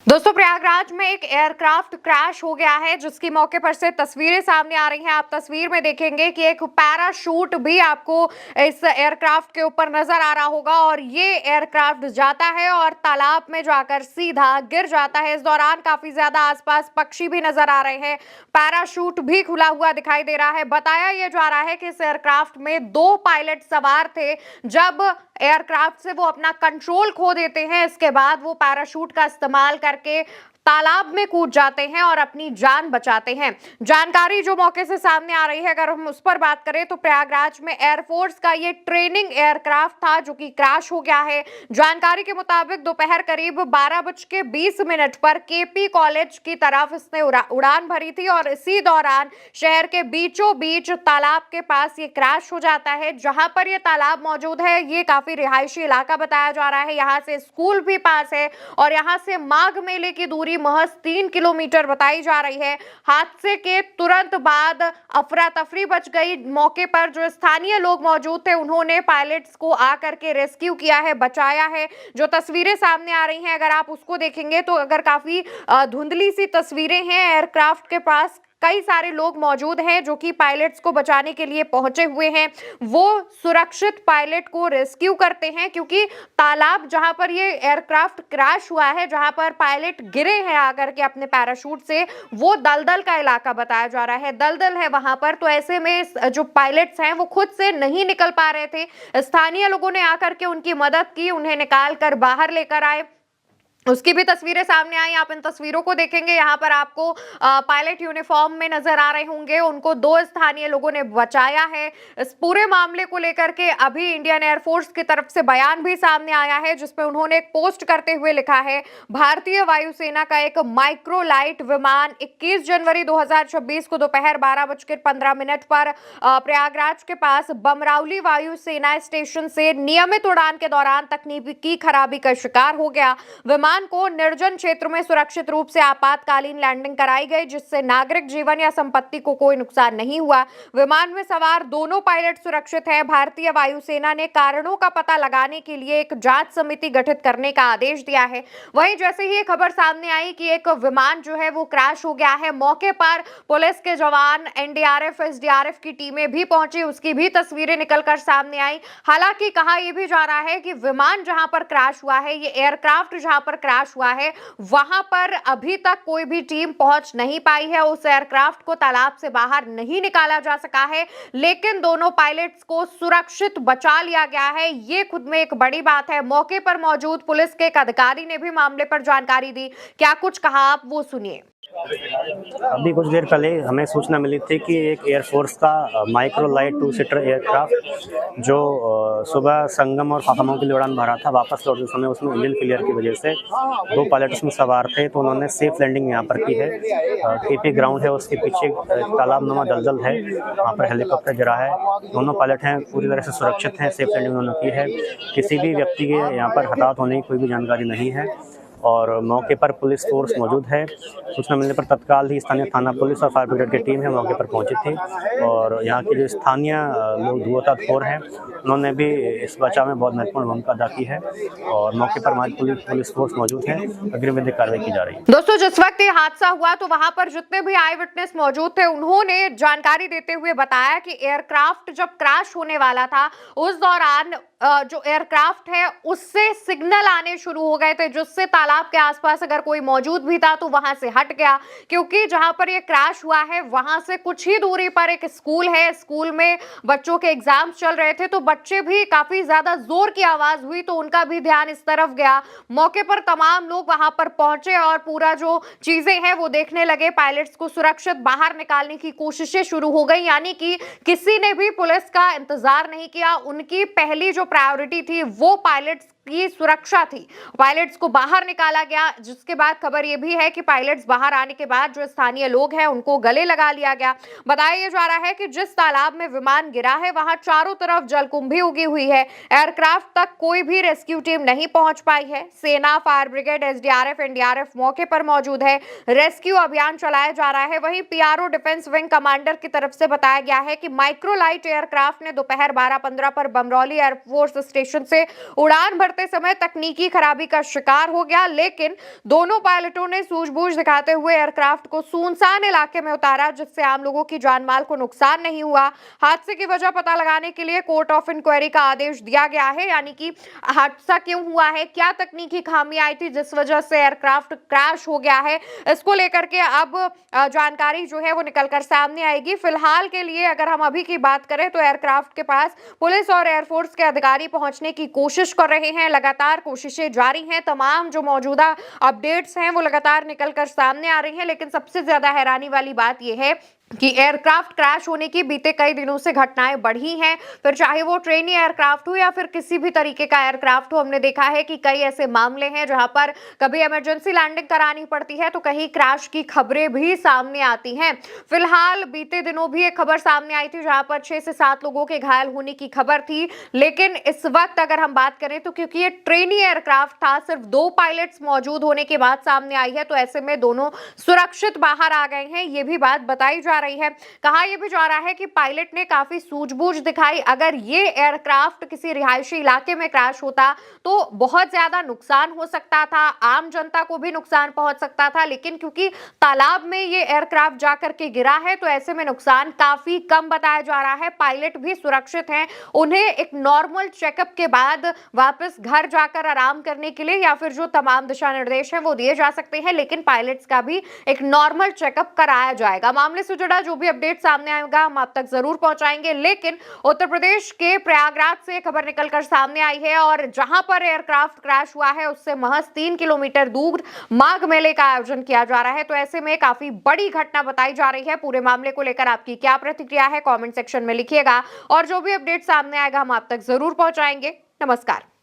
दोस्तों प्रयागराज में एक एयरक्राफ्ट क्रैश हो गया है जिसकी मौके पर से तस्वीरें सामने आ रही हैं। आप तस्वीर में देखेंगे कि एक पैराशूट भी आपको इस एयरक्राफ्ट के ऊपर नजर आ रहा होगा और ये एयरक्राफ्ट जाता है और तालाब में जाकर सीधा गिर जाता है। इस दौरान काफी ज्यादा आसपास पक्षी भी नजर आ रहे हैं। पैराशूट भी खुला हुआ दिखाई दे रहा है। बताया यह जा रहा है कि इस एयरक्राफ्ट में 2 पायलट सवार थे। जब एयरक्राफ्ट से वो अपना कंट्रोल खो देते हैं, इसके बाद वो पैराशूट का इस्तेमाल करके तालाब में कूद जाते हैं और अपनी जान बचाते हैं। जानकारी जो मौके से सामने आ रही है, अगर हम उस पर बात करें तो प्रयागराज में एयरफोर्स का ये ट्रेनिंग एयरक्राफ्ट था जो कि क्रैश हो गया है। जानकारी के मुताबिक दोपहर करीब 12:20 पर केपी कॉलेज की तरफ इसने उड़ान भरी थी और इसी दौरान शहर के बीचों बीच तालाब के पास ये क्रैश हो जाता है। जहां पर ये तालाब मौजूद है, ये काफी रिहायशी इलाका बताया जा रहा है। यहाँ से स्कूल भी पास है और यहाँ से माघ मेले की दूरी महज 3 किलोमीटर बताई जा रही है। हादसे के तुरंत बाद अफरा तफरी मच गई। मौके पर जो स्थानीय लोग मौजूद थे, उन्होंने पायलट्स को आकर के रेस्क्यू किया है, बचाया है। जो तस्वीरें सामने आ रही हैं, अगर आप उसको देखेंगे तो अगर काफी धुंधली सी तस्वीरें हैं। एयरक्राफ्ट के पास कई सारे लोग मौजूद हैं जो कि पायलट्स को बचाने के लिए पहुंचे हुए हैं। वो सुरक्षित पायलट को रेस्क्यू करते हैं क्योंकि तालाब जहां पर ये एयरक्राफ्ट क्रैश हुआ है, जहां पर पायलट गिरे हैं आकर के अपने पैराशूट से, वो दलदल का इलाका बताया जा रहा है। दलदल है वहां पर, तो ऐसे में जो पायलट्स हैं वो खुद से नहीं निकल पा रहे थे। स्थानीय लोगों ने आकर के उनकी मदद की, उन्हें निकाल कर बाहर लेकर आए। उसकी भी तस्वीरें सामने आई। आप इन तस्वीरों को देखेंगे, यहाँ पर आपको पायलट यूनिफॉर्म में नजर आ रहे होंगे। उनको 2 स्थानीय लोगों ने बचाया है। इस पूरे मामले को लेकर के अभी इंडियन एयरफोर्स की तरफ से बयान भी सामने आया है जिसपे उन्होंने एक पोस्ट करते हुए लिखा है, भारतीय वायुसेना का एक माइक्रो लाइट विमान 21 जनवरी 2026 को दोपहर 12:15 पर प्रयागराज के पास बमराउली वायुसेना स्टेशन से नियमित उड़ान के दौरान तकनीकी खराबी का शिकार हो गया। विमान को निर्जन क्षेत्र में सुरक्षित रूप से आपातकालीन लैंडिंग कराई गई जिससे नागरिक जीवन या संपत्ति को कोई नुकसान नहीं हुआ। विमान में सवार दोनों पायलट सुरक्षित हैं। भारतीय वायुसेना ने कारणों का पता लगाने के लिए एक जांच समिति गठित करने का आदेश दिया है। वहीं जैसे ही ये खबर सामने आई कि एक विमान जो है वो क्रैश हो गया है, मौके पर पुलिस के जवान, एनडीआरएफ, एसडीआरएफ की टीमें भी पहुंची। उसकी भी तस्वीरें निकलकर सामने आई। हालांकि कहा यह भी जा रहा है कि विमान जहां पर क्रैश हुआ है, ये एयरक्राफ्ट जहां पर क्रैश हुआ है, वहां पर अभी तक कोई भी टीम पहुंच नहीं पाई है। उस एयरक्राफ्ट को तालाब से बाहर नहीं निकाला जा सका है, लेकिन दोनों पायलट्स को सुरक्षित बचा लिया गया है। ये खुद में एक बड़ी बात है। मौके पर मौजूद पुलिस के एक अधिकारी ने भी मामले पर जानकारी दी। क्या कुछ कहा, आप वो सुनिए। अभी कुछ देर पहले हमें सूचना मिली थी कि एक एयरफोर्स का माइक्रो लाइट 2 सीटर एयरक्राफ्ट जो सुबह संगम और फाफामऊ के लिए उड़ान भरा था, वापस लौटते समय उसमें इंजन फेलियर की वजह से 2 पायलट उसमें सवार थे, तो उन्होंने सेफ लैंडिंग यहाँ पर की है। केपी ग्राउंड है, उसके पीछे तालाबनुमा दलदल है, वहाँ पर हेलीकॉप्टर गिरा है। दोनों पायलट हैं पूरी तरह से सुरक्षित हैं, सेफ लैंडिंग उन्होंने की है। किसी भी व्यक्ति के यहाँ पर हताहत होने की कोई भी जानकारी नहीं है और मौके पर पुलिस फोर्स मौजूद है। सूचना मिलने पर तत्काल ही स्थानीय थाना पुलिस और फायर ब्रिगेड की टीम है मौके पर पहुंची थी और यहाँ के जो स्थानीय लोग धुआंधार हैं, उन्होंने भी इस बचाव में बहुत महत्वपूर्ण भूमिका अदा की है और मौके पर हमारी पुलिस फोर्स मौजूद है। अग्रिम विधिक कार्रवाई की जा रही है। दोस्तों, जिस वक्त ये हादसा हुआ तो वहां पर जितने भी आई विटनेस मौजूद थे, उन्होंने जानकारी देते हुए बताया कि एयरक्राफ्ट जब क्रैश होने वाला था, उस दौरान जो एयरक्राफ्ट है उससे सिग्नल आने शुरू हो गए थे, जिससे तालाब के आसपास अगर कोई मौजूद भी था तो वहां से हट गया। क्योंकि जहां पर ये क्रैश हुआ है वहां से कुछ ही दूरी पर एक स्कूल है। स्कूल में बच्चों के एग्जाम्स चल रहे थे, तो बच्चे भी काफी ज्यादा जोर की आवाज हुई तो उनका भी ध्यान इस तरफ गया। मौके पर तमाम लोग वहां पर पहुंचे और पूरा जो चीजें हैं वो देखने लगे। पायलट्स को सुरक्षित बाहर निकालने की कोशिशें शुरू हो गई, यानी कि किसी ने भी पुलिस का इंतजार नहीं किया। उनकी पहली जो प्रायोरिटी थी वो पायलट्स की सुरक्षा थी। पायलट्स को बाहर निकाला गया, जिसके बाद खबर यह भी है कि पायलट्स बाहर आने के बाद जो स्थानीय लोग हैं उनको गले लगा लिया गया। बताया जा रहा है कि जिस तालाब में विमान गिरा है वहां चारों तरफ जलकुंभी उगी हुई है। एयरक्राफ्ट तक कोई भी रेस्क्यू टीम नहीं पहुंच पाई है। सेना, फायर ब्रिगेड, एसडीआरएफ, एनडीआरएफ मौके पर मौजूद है। रेस्क्यू अभियान चलाया जा रहा है। वहीं पीआरओ डिफेंस विंग कमांडर की तरफ से बताया गया है कि माइक्रो लाइट एयरक्राफ्ट ने दोपहर 12:15 पर बमरौली एयरफोर्स स्टेशन से उड़ान भरते करते समय तकनीकी खराबी का शिकार हो गया, लेकिन दोनों पायलटों ने सूझबूझ दिखाते हुए एयरक्राफ्ट को सुनसान इलाके में उतारा, जिससे आम लोगों की जान माल को नुकसान नहीं हुआ। हादसे की वजह पता लगाने के लिए कोर्ट ऑफ इंक्वायरी का आदेश दिया गया है, यानी कि हादसा क्यों हुआ है, क्या तकनीकी खामी आई थी जिस वजह से एयरक्राफ्ट क्रैश हो गया है, इसको लेकर के अब जानकारी जो है वो निकलकर सामने आएगी। फिलहाल के लिए अगर हम अभी की बात करें तो एयरक्राफ्ट के पास पुलिस और एयरफोर्स के अधिकारी पहुंचने की कोशिश कर रहे हैं। लगातार कोशिशें जारी हैं। तमाम जो मौजूदा अपडेट्स हैं वो लगातार निकलकर सामने आ रही हैं, लेकिन सबसे ज्यादा हैरानी वाली बात यह है कि एयरक्राफ्ट क्रैश होने की बीते कई दिनों से घटनाएं बढ़ी हैं, फिर चाहे वो ट्रेनी एयरक्राफ्ट हो या फिर किसी भी तरीके का एयरक्राफ्ट हो। हमने देखा है कि कई ऐसे मामले हैं जहां पर कभी इमरजेंसी लैंडिंग करानी पड़ती है तो कहीं क्रैश की खबरें भी सामने आती हैं। फिलहाल बीते दिनों भी एक खबर सामने आई थी जहां पर 6 से 7 लोगों के घायल होने की खबर थी, लेकिन इस वक्त अगर हम बात करें तो क्योंकि ये ट्रेनी एयरक्राफ्ट था, सिर्फ 2 पायलट्स मौजूद होने के बाद सामने आई है, तो ऐसे में दोनों सुरक्षित बाहर आ गए हैं, ये भी बात बताई जा रही है। कहा यह भी जा रहा है कि पायलट ने काफी सूझबूझ दिखाई। अगर ये एयरक्राफ्ट किसी रिहायशी इलाके में क्रैश होता तो बहुत ज्यादा नुकसान हो सकता था, आम जनता को भी नुकसान पहुंच सकता था, लेकिन क्योंकि तालाब में ये एयरक्राफ्ट जाकर के गिरा है तो ऐसे में नुकसान काफी कम बताया जा रहा है। पायलट भी सुरक्षित हैं, उन्हें एक नॉर्मल चेकअप के बाद वापस घर जाकर आराम करने के लिए या फिर जो तमाम दिशा निर्देश हैं वो दिए जा सकते हैं, लेकिन पायलट्स का भी एक नॉर्मल चेकअप कराया जाएगा। मामले से जुड़ा जो भी अपडेट सामने आएगा हम आप तक जरूर पहुंचाएंगे, लेकिन उत्तर प्रदेश के प्रयागराज से खबर निकलकर सामने आई है और जहां पर एयरक्राफ्ट क्रैश हुआ है उससे महज 3 किलोमीटर दूर माघ मेले का आयोजन किया जा रहा है, तो ऐसे में काफी बड़ी घटना बताई जा रही है। पूरे मामले को लेकर आपकी क्या प्रतिक्रिया है कमेंट सेक्शन में लिखिएगा और जो भी अपडेट सामने आएगा हम आप तक जरूर पहुंचाएंगे। नमस्कार।